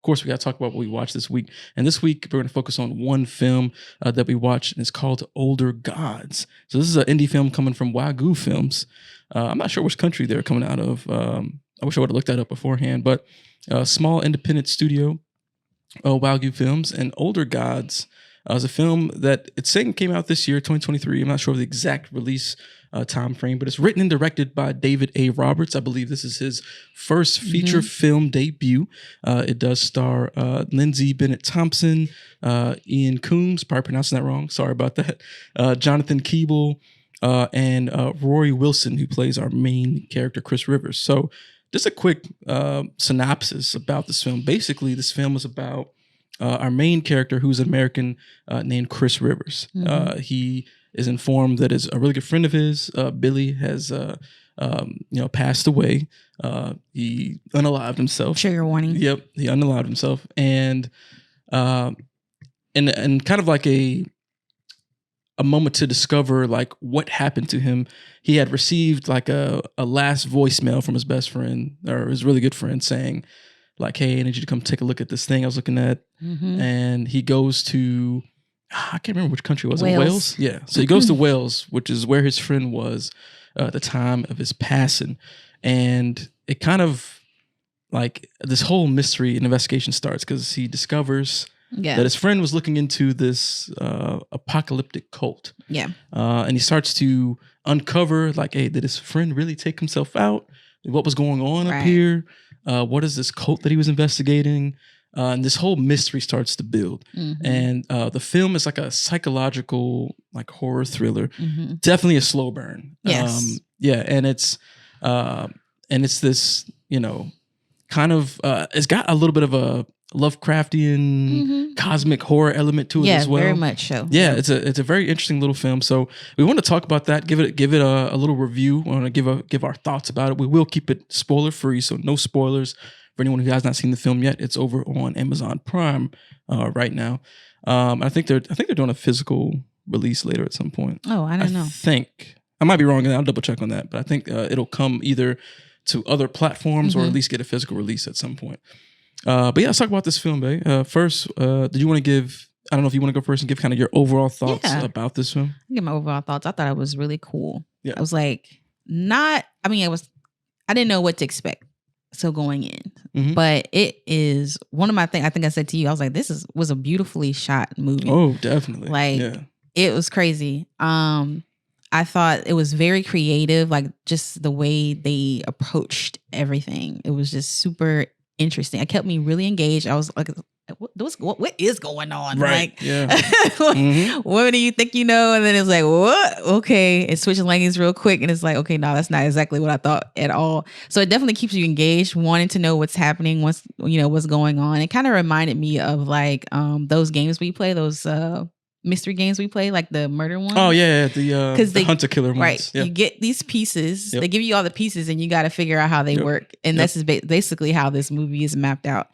of course, we got to talk about what we watched this week. And this week, we're going to focus on one film that we watched, and it's called Older Gods. So this is an indie film coming from Wagyu Films. I'm not sure which country they're coming out of. I wish I would have looked that up beforehand, but a small independent studio, Wagyu Films, and Older Gods is a film that it's saying came out this year, 2023. I'm not sure of the exact release time frame, but it's written and directed by David A. Roberts. I believe this is his first feature film debut. It does star Lindsay Bennett Thompson, Ian Coombs, probably pronouncing that wrong. Sorry about that. Jonathan Keeble, and Rory Wilson, who plays our main character, Chris Rivers. So just a quick synopsis about this film. Basically, this film is about our main character, who's an American named Chris Rivers. He is informed that a really good friend of his, Billy, has passed away. He unalived himself. Trigger warning. Yep, he unalived himself, and kind of like a moment to discover like what happened to him. He had received like a last voicemail from his best friend, or his really good friend, saying like, "Hey, I need you to come take a look at this thing I was looking at." And he goes to, I can't remember which country was it. Wales? Yeah. So he goes to Wales, which is where his friend was at the time of his passing. And it kind of like this whole mystery and investigation starts because he discovers that his friend was looking into this apocalyptic cult. Yeah. And he starts to uncover like, hey, did his friend really take himself out? What was going on up here? What is this cult that he was investigating? And this whole mystery starts to build. And the film is like a psychological, like horror thriller. Definitely a slow burn. Yes. And it's this, kind of it's got a little bit of a Lovecraftian cosmic horror element to it as well. Very much so. Yeah, it's a very interesting little film. So we want to talk about that, give it a little review. We want to give our thoughts about it. We will keep it spoiler free, so no spoilers for anyone who has not seen the film yet. It's over on Amazon Prime right now. I think they're doing a physical release later at some point. Oh, I don't know. I might be wrong, and I'll double check on that. But I think it'll come either to other platforms or at least get a physical release at some point. But yeah, let's talk about this film, babe. First, did you want to give, I don't know if you want to go first and give kind of your overall thoughts about this film? I'll give my overall thoughts. I thought it was really cool. Yeah. I was like, I didn't know what to expect. So going in, but it is one of my things. I think I said to you, I was like, was a beautifully shot movie. Oh, definitely. It was crazy. I thought it was very creative, like just the way they approached everything. It was just super interesting. It kept me really engaged. I was like, what is going on? Right. What do you think you know? And then it's like, what? Okay. It switches languages real quick. And it's like, okay, no, that's not exactly what I thought at all. So it definitely keeps you engaged, wanting to know what's happening, what's going on. It kind of reminded me of like those games we play, those mystery games we play, like the murder one. Oh yeah, the hunter killer ones. Right, you get these pieces. They give you all the pieces, and you got to figure out how they work. And this is basically how this movie is mapped out.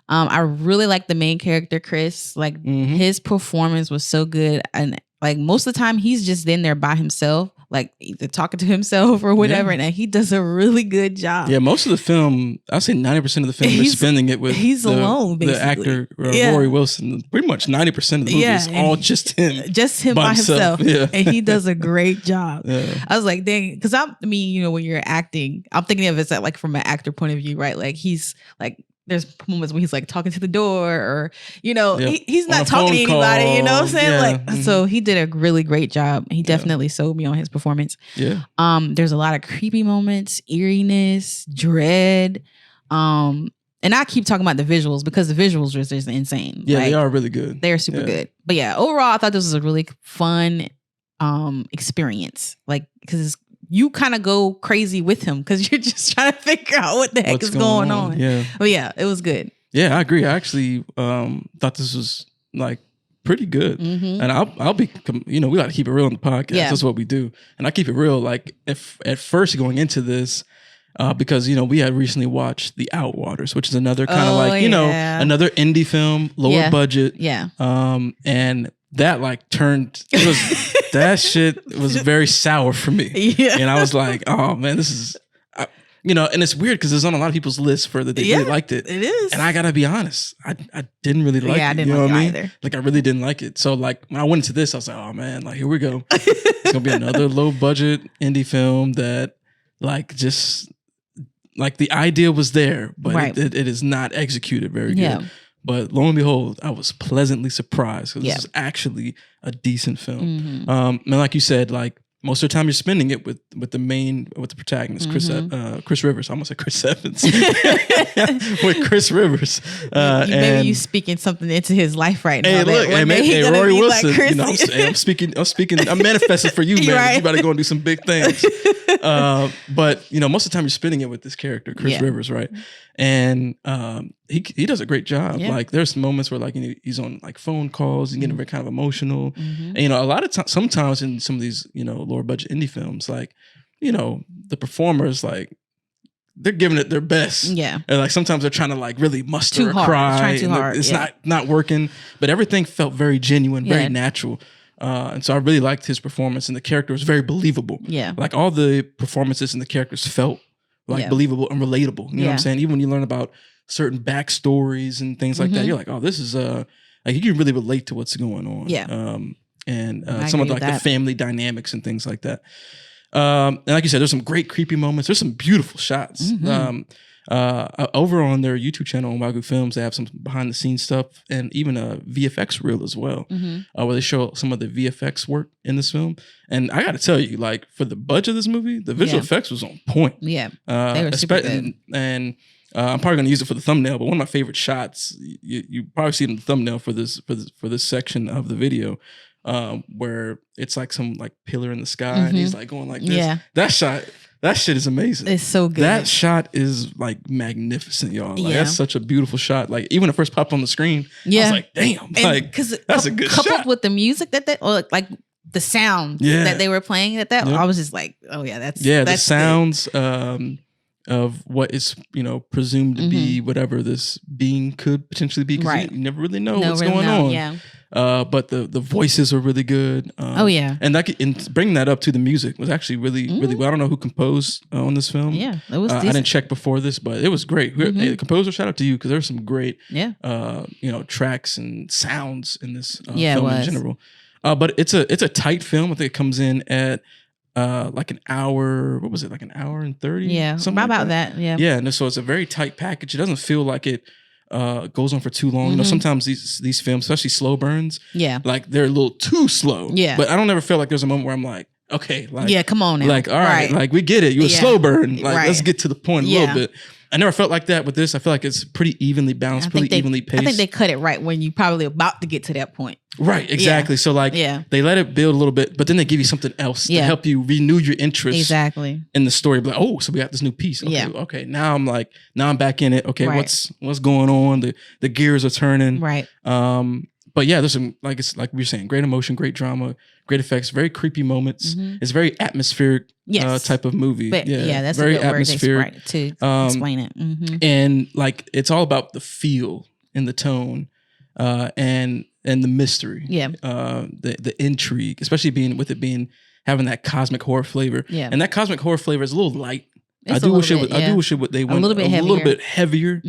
I really like the main character, Chris. Like his performance was so good, and like most of the time he's just in there by himself, like either talking to himself or whatever, and he does a really good job. Yeah, most of the film, I'd say 90% of the film is spending it with alone, basically. The actor Rory Wilson. Pretty much 90% of the movie is all just him by himself. Yeah. And he does a great job. I was like, dang, because when you're acting, I'm thinking of it like from an actor point of view, right? Like he's like, there's moments when he's like talking to the door, or he's not talking to anybody, you know what I'm saying? So he did a really great job. He definitely sold me on his performance. There's a lot of creepy moments, eeriness, dread, and I keep talking about the visuals because the visuals are just insane. They are really good. They're super good. But yeah, overall I thought this was a really fun experience, like because you kind of go crazy with him because you're just trying to figure out what the heck is going on. Yeah. But yeah, it was good. Yeah, I agree. I actually thought this was like pretty good. And I'll be, we got to keep it real on the podcast. That's what we do. And I keep it real. Like if at first going into this, because, we had recently watched The Outwaters, which is another kind of another indie film, lower budget. Yeah. And that like turned, that shit was very sour for me. Yeah. And I was like, oh man, this is, you know, and it's weird because it's on a lot of people's lists for that they really liked it. It is. And I gotta be honest, I didn't really like it. I didn't you know like what it I mean? either. Like I really didn't like it. So like when I went into this, I was like, oh man, like here we go. It's gonna be another low budget indie film that like just like the idea was there, but it is not executed very good. Yeah. But lo and behold, I was pleasantly surprised because this is actually a decent film. And like you said, like most of the time you're spending it with the protagonist, Chris Rivers. I almost said Chris Evans. With Chris Rivers. Maybe you speaking something into his life right now. Hey, look, hey, Rory Wilson. Like you know, I'm speaking. I'm manifesting for you, man. Right. You better go and do some big things. But you know, most of the time you're spending it with this character, Chris Rivers, right? And he does a great job. Yeah. Like there's moments where like he's on like phone calls and getting very kind of emotional. And you know, a lot of times, sometimes in some of these lower budget indie films, like the performers like they're giving it their best. Yeah, and like sometimes they're trying to like really muster a cry. Trying too hard. It's not working. But everything felt very genuine, very natural. And so I really liked his performance, and the character was very believable. Yeah, like all the performances and the characters felt like believable and relatable. You know what I'm saying? Even when you learn about certain backstories and things like that, you're like, oh, this is like you can really relate to what's going on. Yeah. And some of the, like the family dynamics and things like that. And like you said, there's some great creepy moments. There's some beautiful shots. Over on their YouTube channel on Wagyu Films, they have some behind the scenes stuff and even a VFX reel as well, where they show some of the VFX work in this film. And I got to tell you, like for the budget of this movie, the visual effects was on point. Yeah, they were super good. And I'm probably going to use it for the thumbnail, but one of my favorite shots, you probably see it in the thumbnail for this section of the video, where it's like some like pillar in the sky and he's like going like this. Yeah. That shit is amazing. It's so good. That shot is like magnificent, y'all. Like that's such a beautiful shot. Like even when it first popped on the screen, I was like, damn, and like because that's a good coupled shot. With the music or like the sound that they were playing I was just like, oh yeah, that's the sounds of what is presumed to be whatever this being could potentially be, because you never really know what's going on. Yeah. But the voices are really good. And bringing that up to the music was actually really well. I don't know who composed on this film. Yeah, it was. I didn't check before this, but it was great. Hey, the composer, shout out to you, because there's some great tracks and sounds in this film in general. But it's a tight film. I think it comes in at like an hour. What was it? Like an hour and 30? Yeah, something about that. Yeah. Yeah, and so it's a very tight package. It doesn't feel like it goes on for too long. You know, sometimes these films, especially slow burns, like they're a little too slow. Yeah. But I don't ever feel like there's a moment where I'm like, okay, like come on now. Like, all right, like we get it. You're a slow burn. Like let's get to the point a little bit. I never felt like that with this. I feel like it's pretty evenly balanced, pretty evenly paced. I think they cut it right when you probably about to get to that point. Right, exactly. So like they let it build a little bit, but then they give you something else to help you renew your interest in the story. Like, oh, so we got this new piece. Okay, okay. Now I'm back in it. Okay, what's going on? The gears are turning. Right. But yeah, there's some, like we were saying, great emotion, great drama, great effects, very creepy moments. It's very atmospheric type of movie. But, that's very a good atmospheric word to explain it. And like it's all about the feel and the tone, and the mystery. Yeah. The intrigue, especially having that cosmic horror flavor. Yeah. And that cosmic horror flavor is a little light. I do wish they went a little bit heavier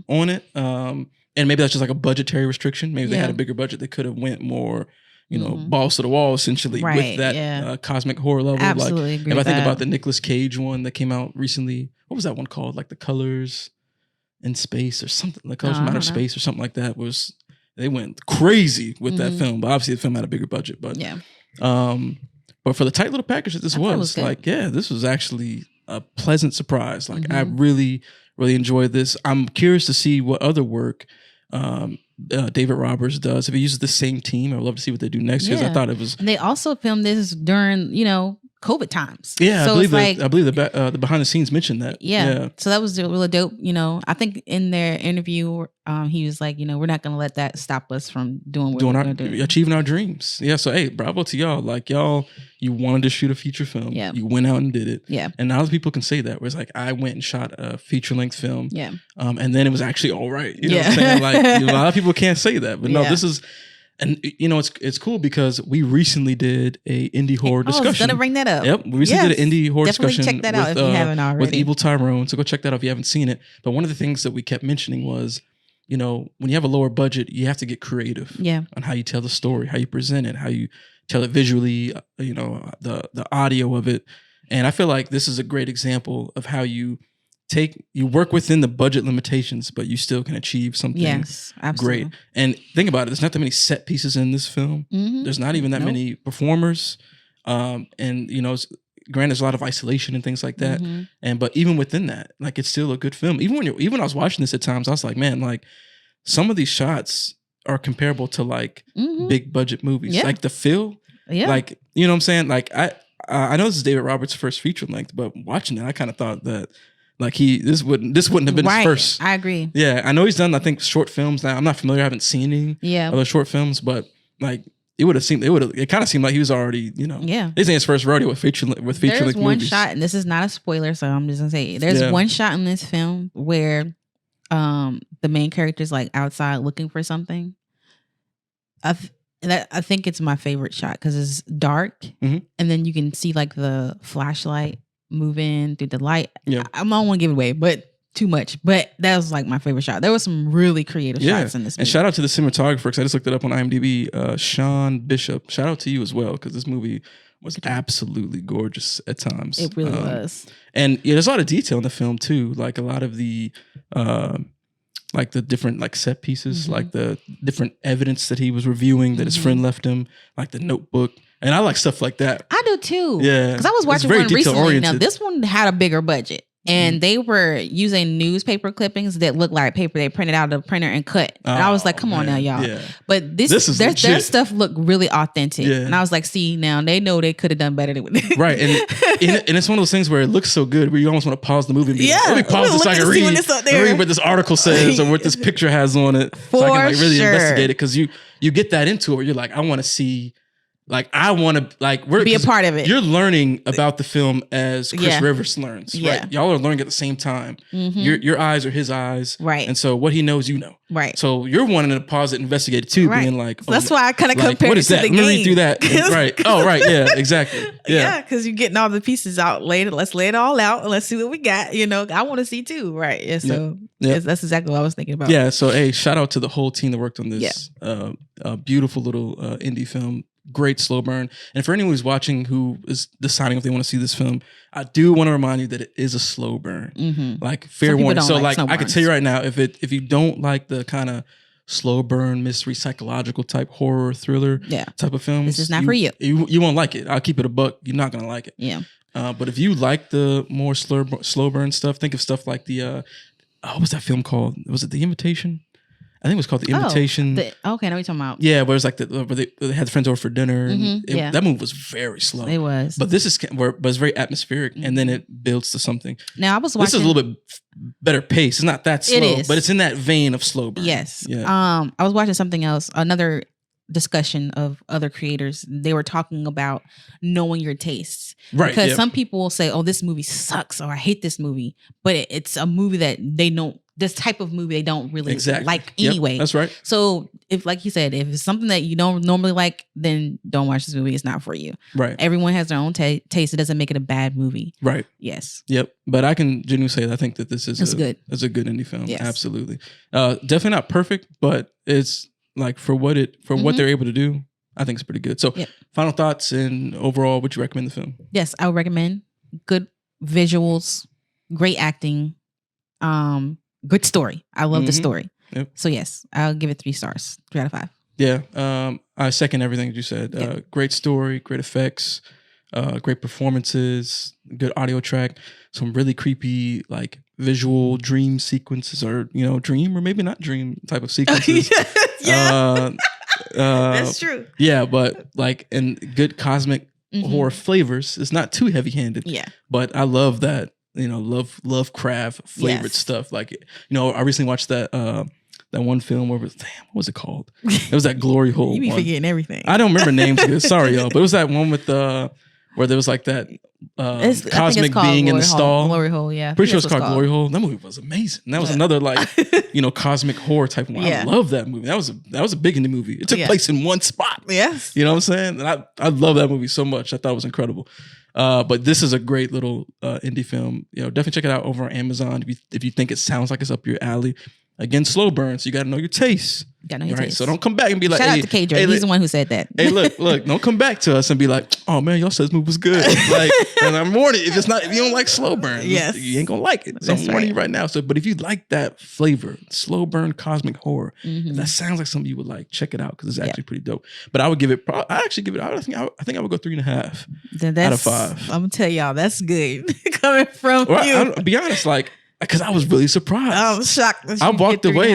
on it. And maybe that's just like a budgetary restriction. Maybe they had a bigger budget. They could have went more, balls to the wall essentially with that cosmic horror level. Absolutely agree with if I think about the Nicolas Cage one that came out recently, what was that one called? Like The Colors in Space or something. The Colors from Outer Space or something like that. They went crazy with that film, but obviously the film had a bigger budget. But but for the tight little package that this was like, this was actually a pleasant surprise. Like I really enjoyed this. I'm curious to see what other work David Roberts does. If he uses the same team, I would love to see what they do next, because I thought it was. And they also filmed this during COVID times. Yeah, so I believe the behind the scenes mentioned that. Yeah. So that was really dope. I think in their interview, he was like, we're not going to let that stop us from doing achieving our dreams. Yeah. So hey, bravo to y'all. Like you wanted to shoot a feature film. Yeah. You went out and did it. Yeah. And now other people can say that. Where it's like, I went and shot a feature length film. Yeah. And then it was actually all right. You know what I'm saying? Like a lot of people can't say that, but no, this is. And it's cool because we recently did a indie horror discussion. I was gonna bring that up. Yep, we recently did an indie horror discussion. Check that out if you haven't already. With Evil Tyrone. So go check that out if you haven't seen it. But one of the things that we kept mentioning was, when you have a lower budget, you have to get creative. On how you tell the story, how you present it, how you tell it visually. The audio of it, and I feel like this is a great example of how you work within the budget limitations, but you still can achieve something great. And think about it. There's not that many set pieces in this film. There's not even that many performers. And granted, there's a lot of isolation and things like that. But even within that, like, it's still a good film. Even when I was watching this at times, I was like, man, like, some of these shots are comparable to like big budget movies. Like the feel. Like, you know what I'm saying? Like, I know this is David Roberts' first feature length, but watching it, I kind of thought that, like, this wouldn't have been his first. I agree. Yeah, I know he's done, I think, short films. Now I'm not familiar. I haven't seen any other short films, but like it kind of seemed like he was already, this ain't his first rodeo with feature length movies. There's one shot, and this is not a spoiler, so I'm just gonna say there's one shot in this film where the main character's like outside looking for something. I think it's my favorite shot because it's dark, and then you can see like the flashlight moving through the light. I don't want to give it away, but too much. But that was like my favorite shot. There was some really creative shots in this movie. And shout out to the cinematographer, because I just looked it up on IMDb, Sean Bishop. Shout out to you as well, because this movie was absolutely gorgeous at times. It really was. And there's a lot of detail in the film too, like a lot of the like the different like set pieces, like the different evidence that he was reviewing that his friend left him, like the notebook. And I like stuff like that. I do too. Yeah. Because I was watching one recently. Now, this one had a bigger budget. And they were using newspaper clippings that looked like paper they printed out of the printer and cut. And I was like, come on now, y'all. Yeah. But their stuff looked really authentic. Yeah. And I was like, see, now they know they could have done better than right. And it's one of those things where it looks so good where you almost want to pause the movie and be like, let me pause this so I can read what this article says or what this picture has on it. So I can like really investigate it. Because you get that into it where you're like, I want to see. Like, I want to be a part of it. You're learning about the film as Chris Rivers learns, right? Y'all are learning at the same time. Your eyes are his eyes, right? And so what he knows, you know, right? So you're wanting to pause it, and investigate it too, being like, so that's why I kind of compare what is it that? to the Let game. me read through that, right? Oh, right, yeah, exactly, yeah, because you're getting all the pieces out later. Let's lay it all out and let's see what we got. I want to see too, right? Yeah, so that's exactly what I was thinking about. Yeah, so hey, shout out to the whole team that worked on this beautiful little indie film. Great slow burn. And for anyone who's watching who is deciding if they want to see this film, I do want to remind you that it is a slow burn. Like, fair warning. So like I can tell you right now, if you don't like the kind of slow burn, mystery, psychological type horror thriller type of films, this is not for you. You won't like it. I'll keep it a buck. You're not gonna like it. Yeah. But if you like the more slow burn stuff, think of stuff like the what was that film called? Was it The Invitation? I think it was called The Invitation. Okay, I know what you're talking about. Yeah, where it's like where they had friends over for dinner. And that movie was very slow. It was. But this is but it's very atmospheric, and then it builds to something. Now I was watching. This is a little bit better pace. It's not that slow, but it's in that vein of slow burn. Yes. Yeah. I was watching something else, another discussion of other creators. They were talking about knowing your tastes. Right. Because some people will say, oh, this movie sucks, or I hate this movie. But it's a movie that they don't, this type of movie they don't really like anyway. That's right. So if, like you said, if it's something that you don't normally like, then don't watch this movie. It's not for you. Right. Everyone has their own taste. It doesn't make it a bad movie. Right. Yes. Yep. But I can genuinely say that I think that this is good. It's a good indie film. Yes. Absolutely. Definitely not perfect, but it's like for what they're able to do, I think it's pretty good. So final thoughts and overall, would you recommend the film? Yes, I would recommend. Good visuals, great acting, good story. I love the story. Yep. So yes, I'll give it 3 stars, 3 out of 5. Yeah. I second everything that you said. Great story, great effects, great performances, good audio track, some really creepy like visual dream sequences, or dream or maybe not dream type of sequences. That's true. Yeah, but like, and good cosmic horror flavors. It's not too heavy handed. Yeah. But I love that, Lovecraft flavored stuff. Like, I recently watched that one film where what was it called? It was that glory hole. You be one. forgetting everything. I don't remember names. Sorry, y'all. But it was that one with where there was like that I think it's cosmic called being in the Glory Hole. stall. Glory Hole, yeah. Pretty sure it's called Glory Hole. That movie was amazing. And that was another like, cosmic horror type one. Yeah. I love that movie. That was a big indie movie. It took place in one spot. Yes. You know what I'm saying? And I love that movie so much. I thought it was incredible. But this is a great little indie film. Definitely check it out over on Amazon if you think it sounds like it's up your alley. Again, slow burn, so you got to know your taste. Got to know your taste. So don't come back and be like, shout out to K. He's the one who said that. Hey, look, don't come back to us and be like, oh man, y'all said this movie was good. Like, and I'm warning you, if you don't like slow burn, yes, you ain't gonna like it. So I'm warning you right now. So, but if you like that flavor, slow burn cosmic horror, if that sounds like something you would like, check it out because it's actually pretty dope. But I would give it. I think I would go 3.5 out of 5. I'm gonna tell y'all that's good coming from you. I'll be honest, like. Because I was really surprised. I was shocked. I walked away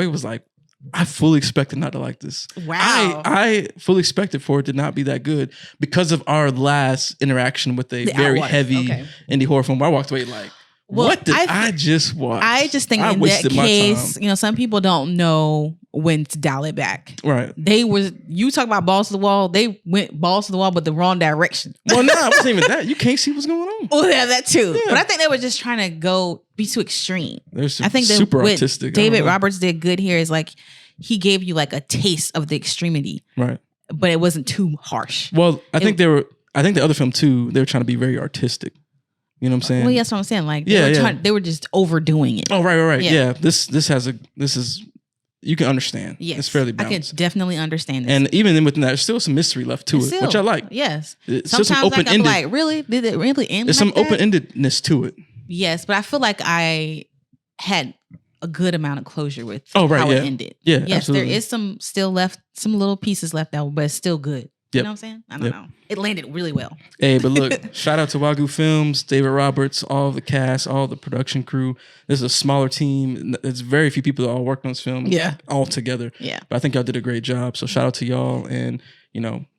was like, I fully expected not to like this. Wow. I fully expected for it to not be that good because of our last interaction with a very heavy indie horror film. I walked away like, what did I just watch? I just think in that case, some people don't know when to dial it back. Right. You talk about balls to the wall. They went balls to the wall, but the wrong direction. Well, no, it wasn't even that. You can't see what's going on. Well, yeah, that too. Yeah. But I think they were just trying to be too extreme. I think super artistic. David Roberts did good here is like he gave you like a taste of the extremity. Right. But it wasn't too harsh. Well, I think the other film too, they were trying to be very artistic. You know what I'm saying? Well, that's what I'm saying. Like they were just overdoing it. Oh, right. Yeah. This is you can understand. Yes. It's fairly balanced. I can definitely understand this. And even within that, there's still some mystery left to it, which I like. Yes. It's sometimes I can be like, really? Did it really end? There's some open-endedness to it. Yes, but I feel like I had a good amount of closure with how it ended. Yeah, yes, absolutely. there is some little pieces left out, but it's still good. You know what I'm saying? I don't know. It landed really well. Hey, but look, shout out to Wagyu Films, David Roberts, all the cast, all the production crew. This is a smaller team. It's very few people that all worked on this film all together. Yeah. But I think y'all did a great job. So shout out to y'all. And,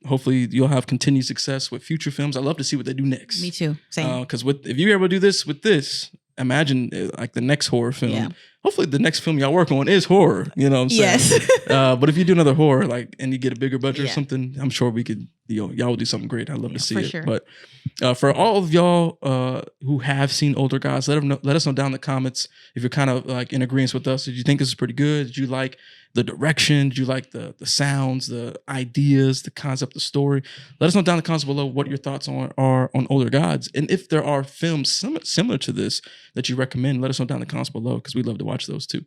hopefully you'll have continued success with future films. I love to see what they do next. Me too. Same. Because if you're able to do this with this, imagine like the next horror film. Yeah. Hopefully the next film y'all work on is horror. You know what I'm saying? Yes. But if you do another horror, and you get a bigger budget or something, I'm sure we could, y'all will do something great. I'd love to see it. Sure. But for all of y'all who have seen Older Gods, let us know down in the comments if you're kind of like in agreement with us. Did you think this is pretty good? Did you like the direction? Did you like the sounds, the ideas, the concept, the story? Let us know down in the comments below what your thoughts are on Older Gods. And if there are films similar to this that you recommend, let us know down in the comments below because we'd love to watch those too.